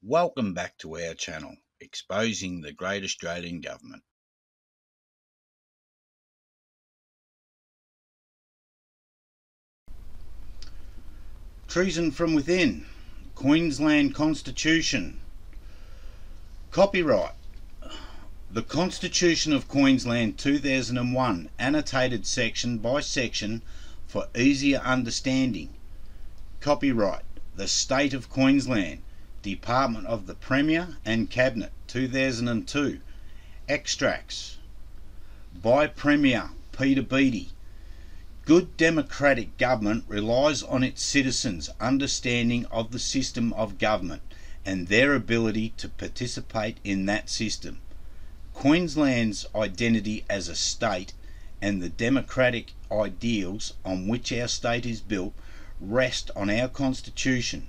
Welcome back to our channel, Exposing the Great Australian Government. Treason from within. Queensland Constitution. Copyright. The Constitution of Queensland 2001, annotated section by section for easier understanding. Copyright. The State of Queensland, Department of the Premier and Cabinet, 2002. Extracts. By Premier Peter Beattie. Good democratic government relies on its citizens' understanding of the system of government and their ability to participate in that system. Queensland's identity as a state and the democratic ideals on which our state is built rest on our Constitution.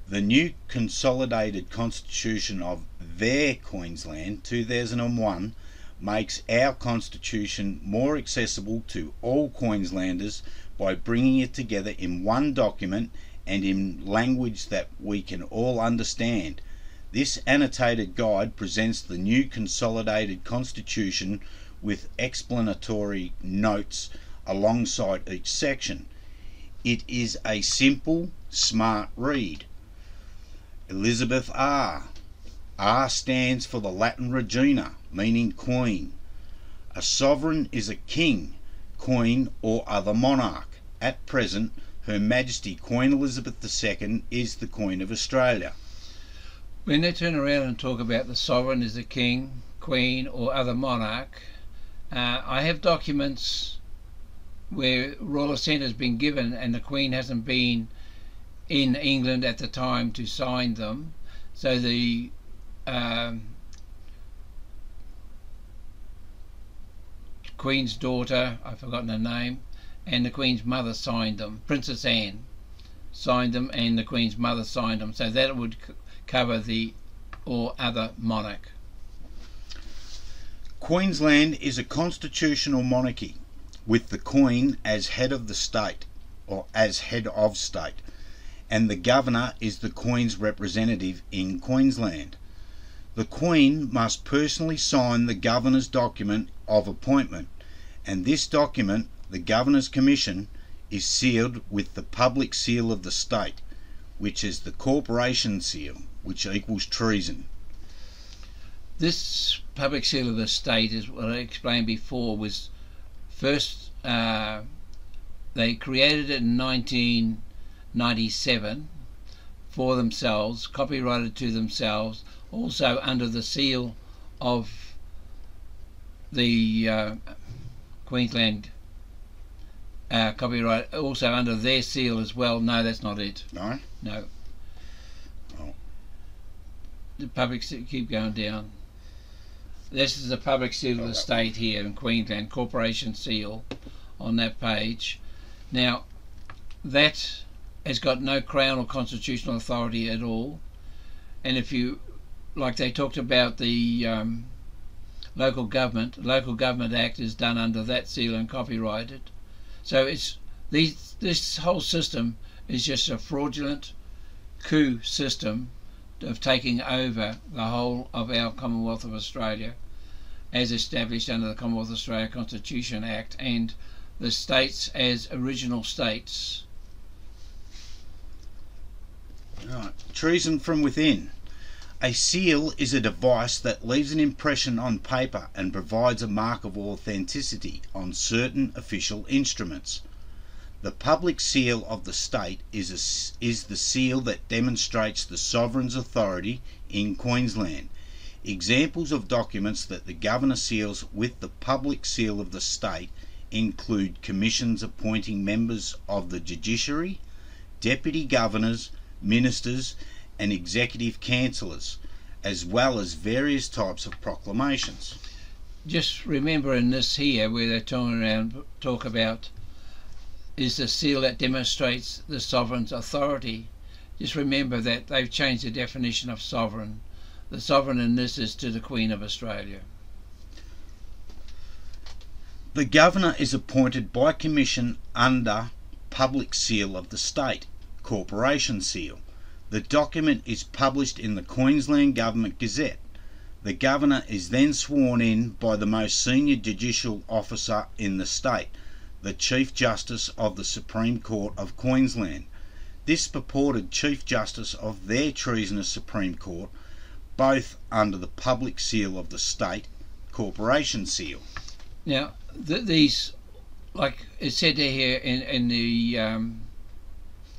The new Consolidated Constitution of their Queensland 2001 makes our Constitution more accessible to all Queenslanders by bringing it together in one document and in language that we can all understand. This annotated guide presents the new Consolidated Constitution with explanatory notes alongside each section. It is a simple, smart read. Elizabeth R. R stands for the Latin Regina, meaning queen. A sovereign is a king, queen, or other monarch. At present, Her Majesty Queen Elizabeth II is the Queen of Australia. When they turn around and talk about the sovereign is a king, queen, or other monarch, I have documents where royal assent has been given and the Queen hasn't been in England at the time to sign them, so the Queen's daughter, I've forgotten her name, and the Queen's mother signed them. Princess Anne signed them and the Queen's mother signed them, so that would cover the or other monarch. Queensland is a constitutional monarchy with the Queen as head of the state, or as head of state, and the Governor is the Queen's representative in Queensland. The Queen must personally sign the Governor's document of appointment, and this document, the Governor's Commission, is sealed with the public seal of the state, which is the corporation seal, which equals treason. This public seal of the state, is what I explained before, was first they created it in 1997 for themselves, copyrighted to themselves, also under the seal of the Queensland copyright, also under their seal as well. No, that's not it. No? No. Oh. The public seal, keep going down. This is the public seal of the state here in Queensland, corporation seal on that page. Now, that has got no crown or constitutional authority at all, and if you, like they talked about the Local Government Act is done under that seal and copyrighted. So it's this whole system is just a fraudulent coup system of taking over the whole of our Commonwealth of Australia as established under the Commonwealth of Australia Constitution Act and the states as original states. Right. Treason from within. A seal is a device that leaves an impression on paper and provides a mark of authenticity on certain official instruments. The public seal of the state is the seal that demonstrates the sovereign's authority in Queensland. Examples of documents that the Governor seals with the public seal of the state include commissions appointing members of the judiciary, deputy governors, ministers and executive councillors, as well as various types of proclamations. Just remember in this here where they're turning around talk about is the seal that demonstrates the sovereign's authority. Just remember that they've changed the definition of sovereign. The sovereign in this is to the Queen of Australia. The Governor is appointed by commission under public seal of the state, corporation seal. The document is published in the Queensland Government Gazette. The Governor is then sworn in by the most senior judicial officer in the state, the Chief Justice of the Supreme Court of Queensland. This purported Chief Justice of their treasonous Supreme Court, both under the public seal of the state corporation seal. Now, these, like it said here in the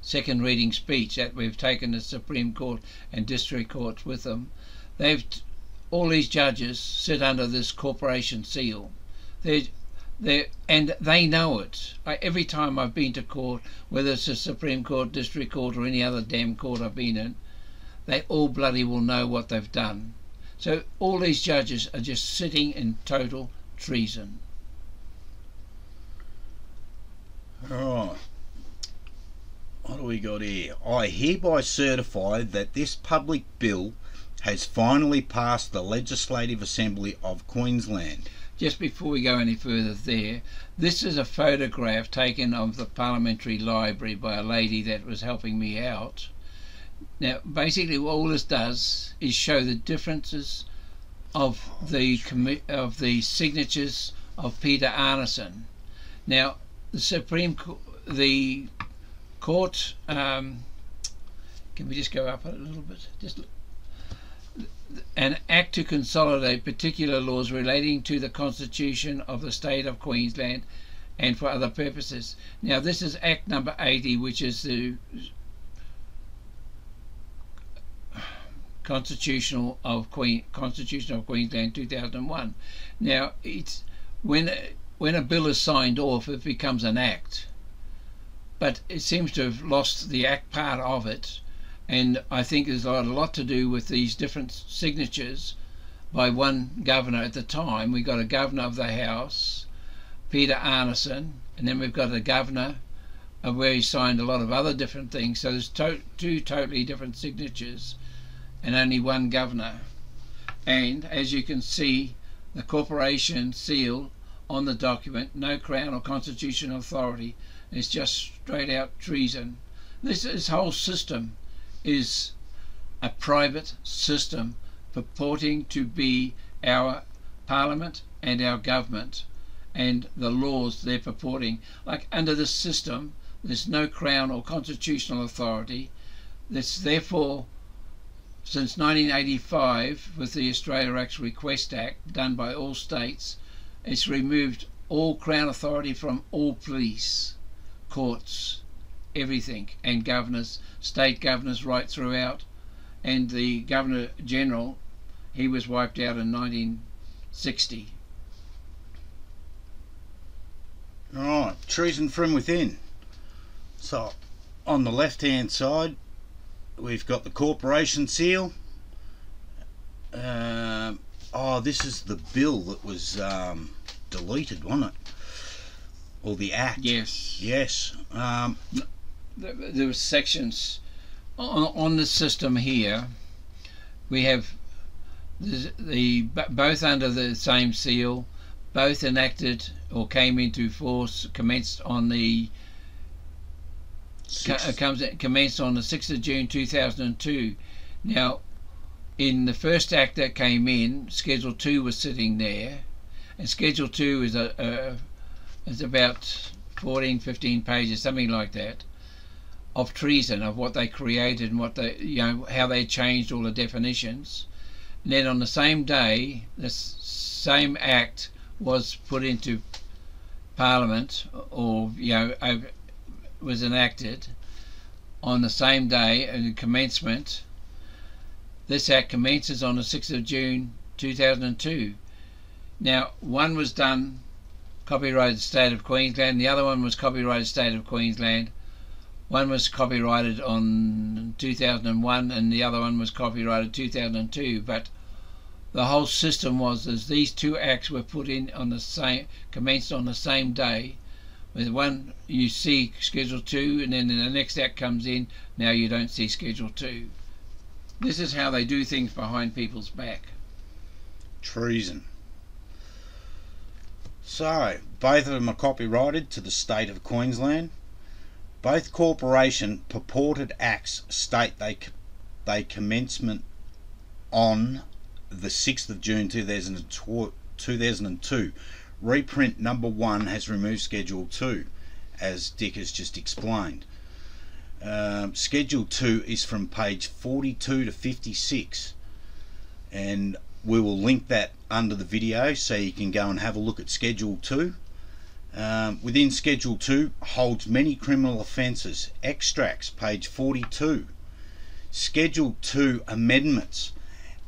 second reading speech, that we've taken the Supreme Court and District Courts with them, all these judges sit under this corporation seal. And they know it. Every time I've been to court, whether it's the Supreme Court, District Court, or any other damn court I've been in, they all bloody will know what they've done. So all these judges are just sitting in total treason. Alright, what do we got here? I hereby certify that this public bill has finally passed the Legislative Assembly of Queensland. Just before we go any further there, this is a photograph taken of the Parliamentary Library by a lady that was helping me out. Now, basically all this does is show the differences of the signatures of Peter Arneson. Now, the court, can we just go up a little bit? An act to consolidate particular laws relating to the Constitution of the State of Queensland and for other purposes. Now, this is Act number 80, which is the Constitution of Queensland 2001. Now, it's when a bill is signed off, it becomes an act, but it seems to have lost the act part of it. And I think there's a lot to do with these different signatures by one governor at the time. We got a governor of the House, Peter Arneson, and then we've got a governor where he signed a lot of other different things. So there's two totally different signatures and only one governor. And as you can see, the corporation seal on the document, no crown or constitutional authority. It's just straight out treason. This whole system is a private system purporting to be our parliament and our government, and the laws they're purporting. Like under this system, there's no crown or constitutional authority. That's therefore, since 1985, with the Australia Acts Request Act done by all states, it's removed all crown authority from all police, courts, everything, and governors, state governors right throughout, and the Governor General, he was wiped out in 1960. Alright, treason from within. So on the left hand side we've got the corporation seal. This is the bill that was deleted, wasn't it? Or the act. Yes. There were sections on the system here. We have both under the same seal, both enacted or came into force, commenced on the 6th of June 2002. Now, in the first act that came in, Schedule 2 was sitting there, and Schedule 2 is about 14-15 pages, something like that, of treason, of what they created and what they, how they changed all the definitions. And then on the same day, this same act was put into Parliament, or was enacted on the same day, and commencement. This act commences on the 6th of June 2002. Now, one was done copyrighted State of Queensland, the other one was copyrighted State of Queensland. One was copyrighted on 2001 and the other one was copyrighted 2002, but the whole system was as these two acts were put in on the same, commenced on the same day. With one you see Schedule 2, and then the next act comes in, now you don't see Schedule 2. This is how they do things behind people's back. Treason. So, both of them are copyrighted to the State of Queensland. Both corporation purported acts state they they commencement on the 6th of June 2002. Reprint number 1 has removed Schedule 2, as Dick has just explained. Schedule 2 is from page 42 to 56, and we will link that under the video so you can go and have a look at Schedule 2. Within Schedule 2 holds many criminal offences. Extracts, page 42. Schedule 2 amendments.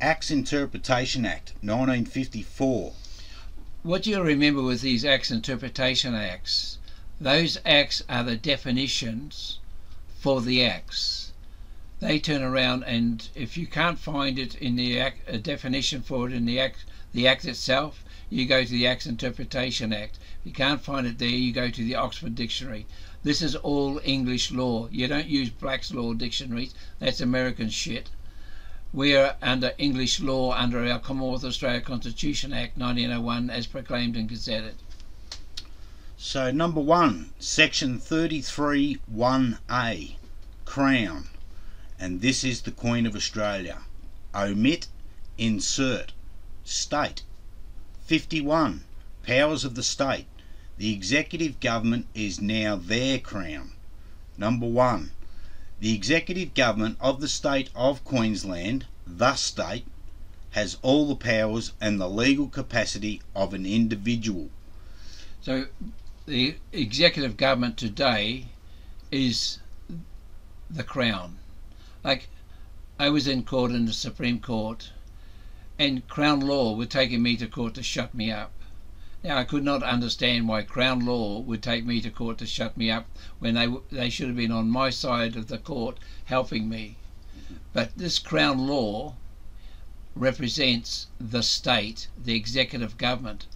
Acts Interpretation Act 1954. What you remember with these Acts Interpretation Acts, those acts are the definitions for the acts. They turn around, and if you can't find it in the act, a definition for it in the act itself, you go to the Acts Interpretation Act. If you can't find it there, you go to the Oxford Dictionary. This is all English law. You don't use Black's Law dictionaries. That's American shit. We are under English law under our Commonwealth of Australia Constitution Act 1901 as proclaimed and gazetted. So number 1, section 33 1A, Crown, and this is the Queen of Australia. Omit, insert, state. 51, powers of the state. The executive government is now their crown. Number 1, the executive government of the state of Queensland, the state, has all the powers and the legal capacity of an individual. So the executive government today is the Crown. Like, I was in court in the Supreme Court, and Crown Law were taking me to court to shut me up. Now, I could not understand why Crown Law would take me to court to shut me up when they should have been on my side of the court helping me. But this Crown Law represents the state, the executive government.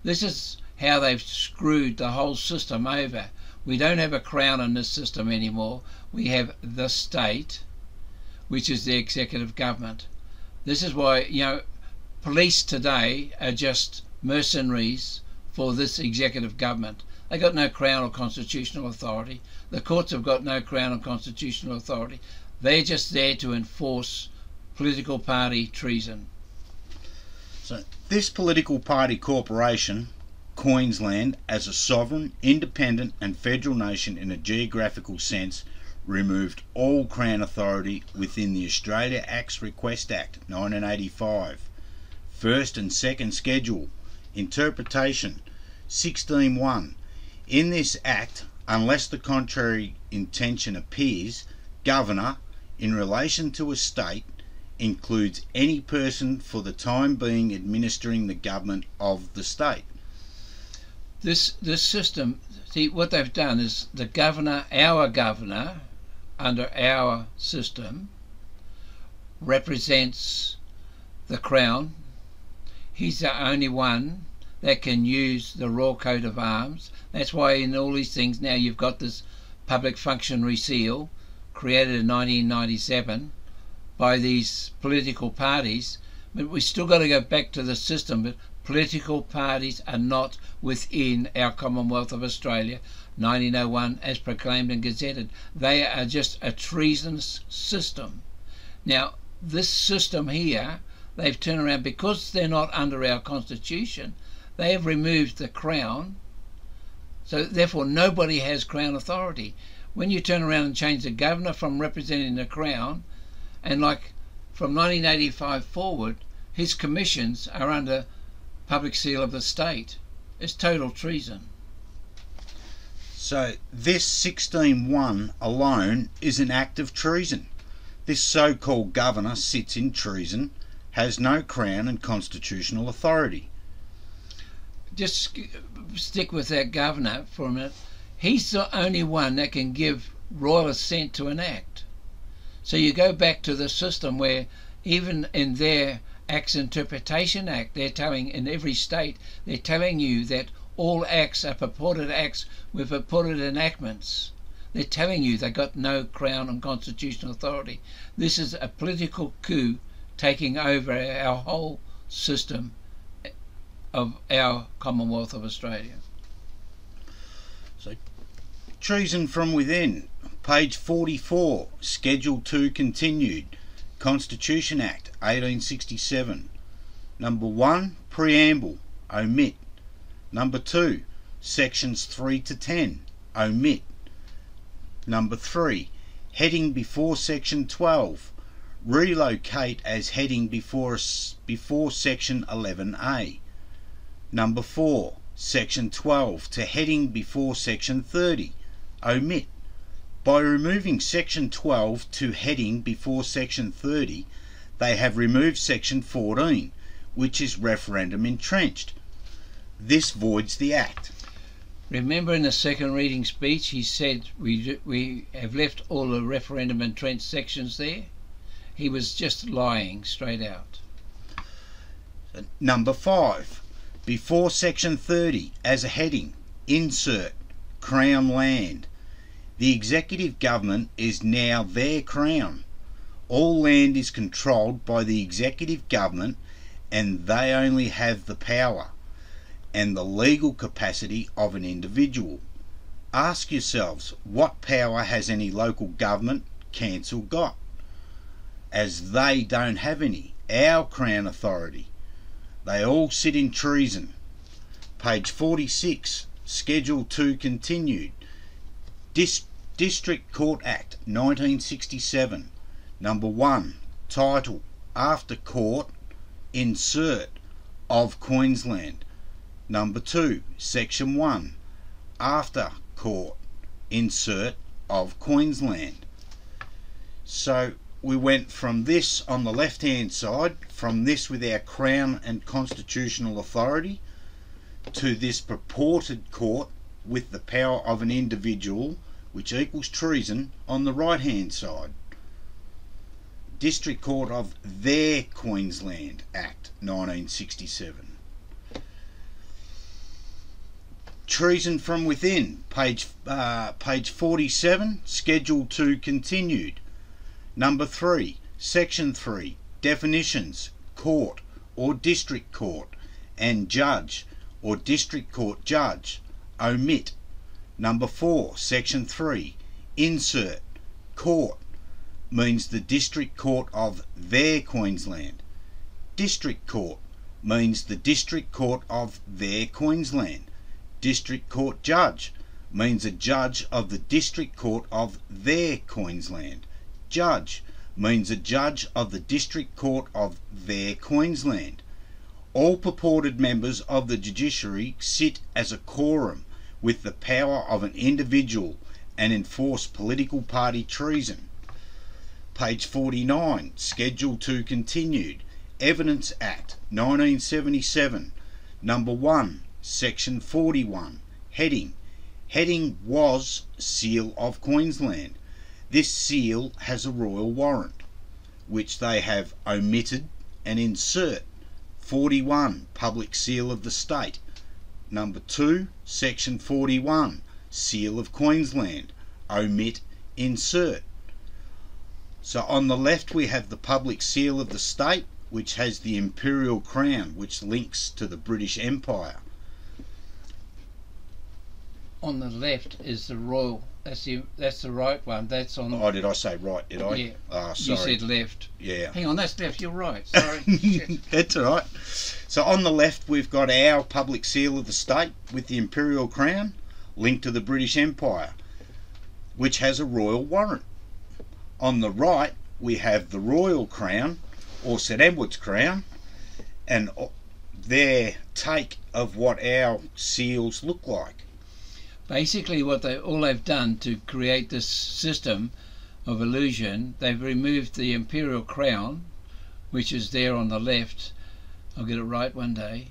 This is how they've screwed the whole system over. We don't have a crown in this system anymore. We have the state, which is the executive government. This is why, you know, police today are just mercenaries for this executive government. They got no crown or constitutional authority. The courts have got no crown or constitutional authority. They're just there to enforce political party treason. So this political party corporation, Queensland, as a sovereign, independent and federal nation in a geographical sense, removed all Crown authority within the Australia Acts Request Act 1985. First and second schedule. Interpretation 16.1. In this Act, unless the contrary intention appears, Governor, in relation to a state, includes any person for the time being administering the government of the state. This system, see, what they've done is the governor, our governor, under our system, represents the Crown. He's the only one that can use the Royal Coat of Arms. That's why in all these things now you've got this public functionary seal created in 1997 by these political parties. But we still got to go back to the system. But political parties are not within our Commonwealth of Australia 1901 as proclaimed and gazetted. They are just a treasonous system. Now this system here, they've turned around because they're not under our Constitution. They have removed the Crown, so therefore nobody has Crown authority. When you turn around and change the governor from representing the Crown, and like from 1985 forward, his commissions are under public seal of the state. It's total treason. So this 16.1 alone is an act of treason. This so-called governor sits in treason, has no crown and constitutional authority. Just stick with that governor for a minute. He's the only one that can give royal assent to an act. So you go back to the system where even in their Acts Interpretation Act, they're telling, in every state, they're telling you that all acts are purported acts with purported enactments. They're telling you they've got no crown and constitutional authority. This is a political coup taking over our whole system of our Commonwealth of Australia. So, treason from within, page 44, Schedule 2 continued. Constitution Act 1867. Number 1, Preamble, omit. Number 2, Sections 3 to 10, omit. Number 3, heading before Section 12, relocate as heading before Section 11A. Number 4, Section 12 to heading before Section 30, omit. By removing Section 12 to heading before Section 30, they have removed Section 14, which is referendum entrenched. This voids the Act. Remember in the second reading speech he said we have left all the referendum entrenched sections there? He was just lying straight out. Number 5. Before Section 30, as a heading, insert Crown land. The executive government is now their crown. All land is controlled by the executive government, and they only have the power and the legal capacity of an individual. Ask yourselves, what power has any local government council got? As they don't have any. Our Crown authority. They all sit in treason. Page 46, Schedule 2 continued. District Court Act 1967. Number 1, title, after court, insert, of Queensland. Number 2, Section 1, after court, insert, of Queensland. So we went from this on the left hand side, from this with our Crown and constitutional authority, to this purported court with the power of an individual, which equals treason, on the right hand side. District Court of their Queensland Act 1967. Treason from within, page 47, Schedule 2 continued. Number 3, Section 3, definitions, court or district court, and judge or district court judge, omit. Number 4, Section 3, insert, court, means the district court of their Queensland. District court means the district court of their Queensland. District court judge means a judge of the district court of their Queensland. Judge means a judge of the district court of their Queensland. All purported members of the judiciary sit as a quorum with the power of an individual and enforce political party treason. Page 49, Schedule 2 continued. Evidence Act 1977. Number 1, Section 41, heading. Heading was seal of Queensland. This seal has a royal warrant, which they have omitted, and insert 41, public seal of the state. Number 2, Section 41, seal of Queensland, omit, insert. So on the left we have the public seal of the state, which has the imperial crown, which links to the British Empire. On the left is the royal. That's the right one. That's on. Oh, did I say right? Did I? Yeah. Oh, sorry. You said left. Yeah. Hang on, that's left. You're right. Sorry. That's all right. So on the left we've got our public seal of the state with the imperial crown, linked to the British Empire, which has a royal warrant. On the right we have the royal crown, or St Edward's crown, and their take of what our seals look like. Basically, what they've done to create this system of illusion, they've removed the imperial crown, which is there on the left. I'll get it right one day.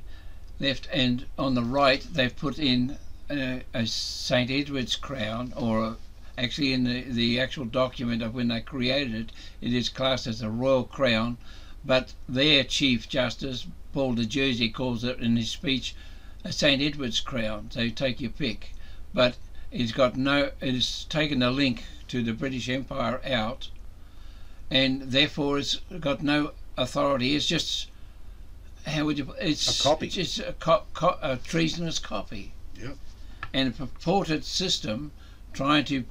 Left, and on the right they've put in a St Edward's crown, or actually in the actual document of when they created it, it is classed as a royal crown, but their Chief Justice, Paul de Jersey, calls it in his speech a St Edward's crown. So you take your pick. But it's taken a link to the British Empire out, and therefore it's got no authority. It's just, how would you? It's a copy. It's just a treasonous copy. Yep. And a purported system trying to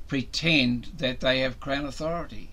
pretend that they have Crown authority.